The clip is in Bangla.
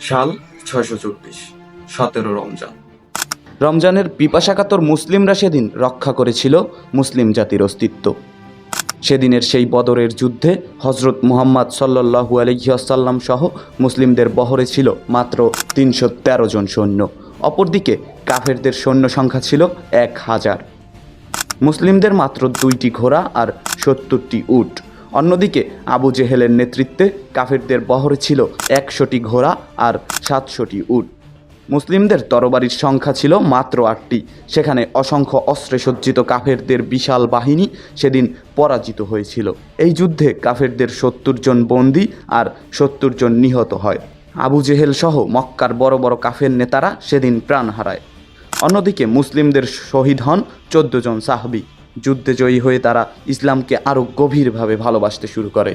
সাল 624, 17 রমজান। রমজানের পিপাসাকাতর মুসলিমরা সেদিন রক্ষা করেছিল মুসলিম জাতির অস্তিত্ব। সেদিনের সেই বদরের যুদ্ধে হজরত মুহাম্মদ সাল্লাল্লাহু আলাইহি ওয়াসাল্লাম সহ মুসলিমদের বহরে ছিল মাত্র 313 জন সৈন্য। অপরদিকে কাফেরদের সৈন্য সংখ্যা ছিল 1000। মুসলিমদের মাত্র 2টি ঘোড়া আর 70টি উট। অন্যদিকে আবু জেহেলের নেতৃত্বে কাফেরদের বহরে ছিল 100টি ঘোড়া আর 700টি উট। মুসলিমদের তরবারির সংখ্যা ছিল মাত্র 8টি। সেখানে অসংখ্য অস্ত্রে সজ্জিত কাফেরদের বিশাল বাহিনী সেদিন পরাজিত হয়েছিল। এই যুদ্ধে কাফেরদের 70 জন বন্দী আর 70 জন নিহত হয়। আবু জেহেল সহ মক্কার বড় বড় কাফের নেতারা সেদিন প্রাণ হারায়। অন্যদিকে মুসলিমদের শহীদ হন 14 জন সাহাবী। যুদ্ধে জয়ী হয়ে তারা ইসলামকে আরও গভীরভাবে ভালোবাসতে শুরু করে।